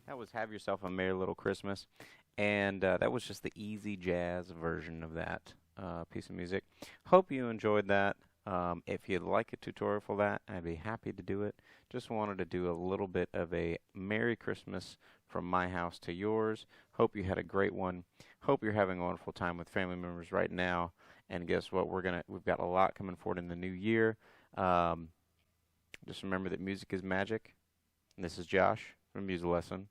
That was Have Yourself a Merry Little Christmas. And that was just the easy jazz version of that piece of music. Hope you enjoyed that. If you'd like a tutorial for that, I'd be happy to do it. Just wanted to do a little bit of a Merry Christmas from my house to yours. Hope you had a great one. Hope you're having a wonderful time with family members right now. And guess what? We've got a lot coming forward in the new year. Um, just remember that music is magic. And this is Josh from Music Lesson.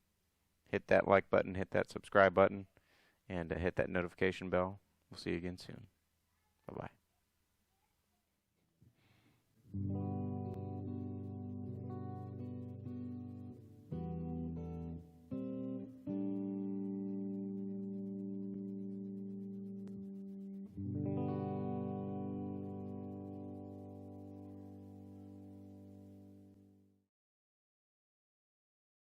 Hit that like button, hit that subscribe button, and hit that notification bell. We'll see you again soon. Bye-bye.